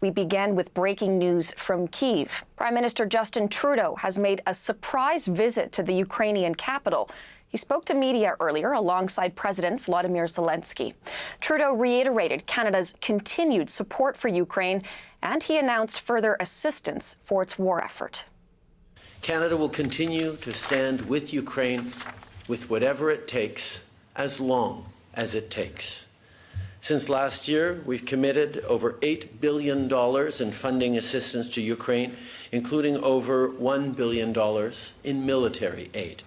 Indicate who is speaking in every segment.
Speaker 1: We begin with breaking news from Kyiv. Prime Minister Justin Trudeau has made a surprise visit to the Ukrainian capital. He spoke to media earlier alongside President Volodymyr Zelenskyy. Trudeau reiterated Canada's continued support for Ukraine, and he announced further assistance for its war effort.
Speaker 2: Canada will continue to stand with Ukraine with whatever it takes, as long as it takes. Since last year, we've committed over $8 billion in funding assistance to Ukraine, including over $1 billion in military aid.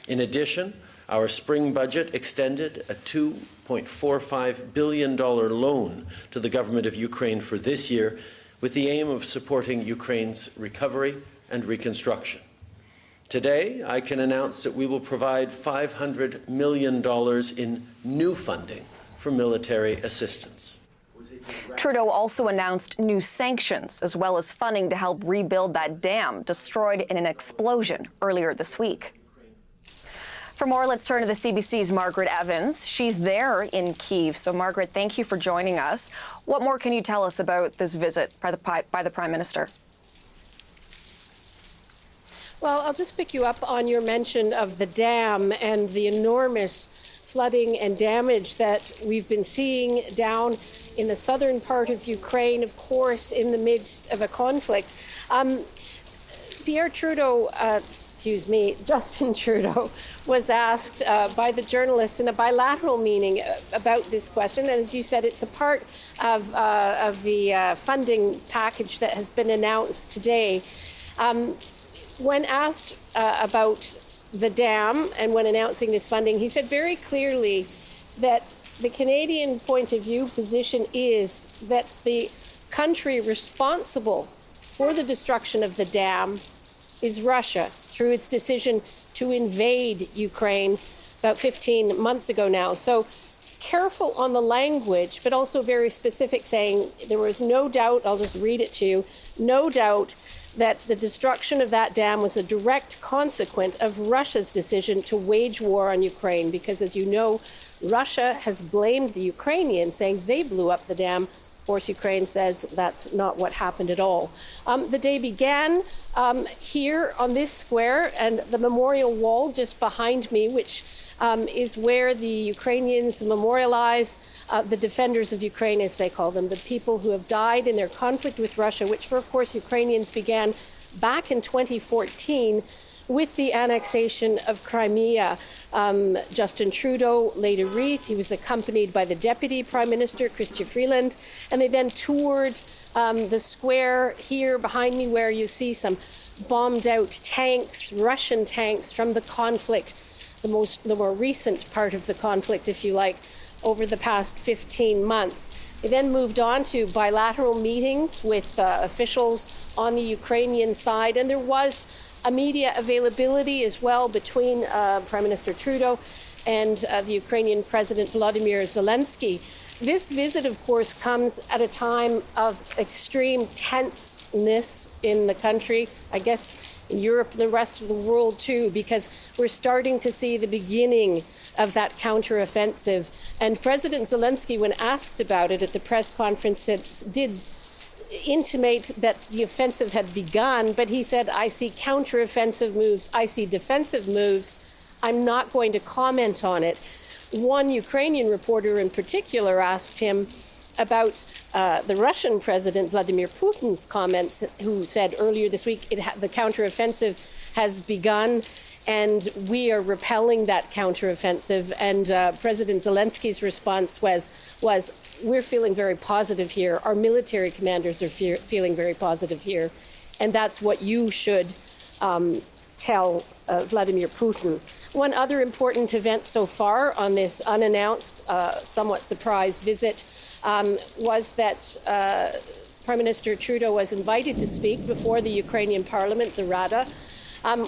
Speaker 2: In addition, our spring budget extended a $2.45 billion loan to the government of Ukraine for this year, with the aim of supporting Ukraine's recovery and reconstruction. Today, I can announce that we will provide $500 million in new funding for military assistance.
Speaker 1: Trudeau also announced new sanctions, as well as funding to help rebuild that dam destroyed in an explosion earlier this week. For more, let's turn to the CBC's Margaret Evans. She's there in Kyiv. So, Margaret, thank you for joining us. What more can you tell us about this visit by the Prime Minister?
Speaker 3: Well, I'll just pick you up on your mention of the dam and the enormous flooding and damage that we've been seeing down in the southern part of Ukraine, of course, in the midst of a conflict. Justin Trudeau was asked by the journalists in a bilateral meeting about this question. And as you said, it's a part of the funding package that has been announced today. When asked about the dam and when announcing this funding, he said very clearly that the Canadian point of view position is that the country responsible for the destruction of the dam is Russia through its decision to invade Ukraine about 15 months ago now. So careful on the language, but also very specific, saying there was no doubt, I'll just read it to you, no doubt that the destruction of that dam was a direct consequence of Russia's decision to wage war on Ukraine, because, as you know, Russia has blamed the Ukrainians, saying they blew up the dam. Of course, Ukraine says that's not what happened at all. The day began here on this square, and the memorial wall just behind me, which is where the Ukrainians memorialize the defenders of Ukraine, as they call them, the people who have died in their conflict with Russia, which, for, of course, Ukrainians began back in 2014 with the annexation of Crimea. Justin Trudeau laid a wreath. He was accompanied by the Deputy Prime Minister, Chrystia Freeland, and they then toured the square here behind me, where you see some bombed-out tanks, Russian tanks from the conflict, the more recent part of the conflict, if you like, over the past 15 months. They then moved on to bilateral meetings with officials on the Ukrainian side, and there was a media availability as well between Prime Minister Trudeau and the Ukrainian President Volodymyr Zelenskyy. This visit, of course, comes at a time of extreme tenseness in the country, I guess in Europe and the rest of the world too, because we're starting to see the beginning of that counteroffensive. And President Zelenskyy, when asked about it at the press conference, did intimate that the offensive had begun, but he said, I see counteroffensive moves, I see defensive moves, I'm not going to comment on it. One Ukrainian reporter in particular asked him about the Russian President Vladimir Putin's comments, who said earlier this week the counteroffensive has begun and we are repelling that counteroffensive. And President Zelenskyy's response was, we're feeling very positive here. Our military commanders are feeling very positive here. And that's what you should tell Vladimir Putin. One other important event so far on this unannounced, somewhat surprise visit was that Prime Minister Trudeau was invited to speak before the Ukrainian Parliament, the Rada,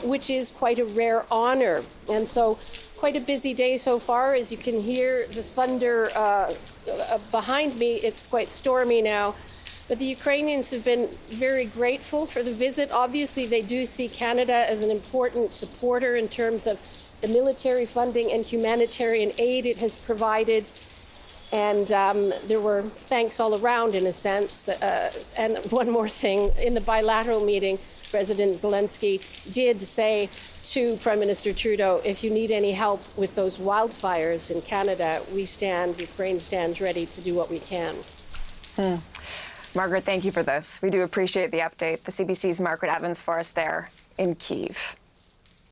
Speaker 3: which is quite a rare honor. And so quite a busy day so far. As you can hear the thunder behind me, it's quite stormy now. But the Ukrainians have been very grateful for the visit. Obviously, they do see Canada as an important supporter in terms of the military funding and humanitarian aid it has provided. And there were thanks all around, in a sense. And one more thing, in the bilateral meeting, President Zelenskyy did say to Prime Minister Trudeau, if you need any help with those wildfires in Canada, Ukraine stands ready to do what we can.
Speaker 1: Margaret, thank you for this. We do appreciate the update. The CBC's Margaret Evans for us there in Kyiv.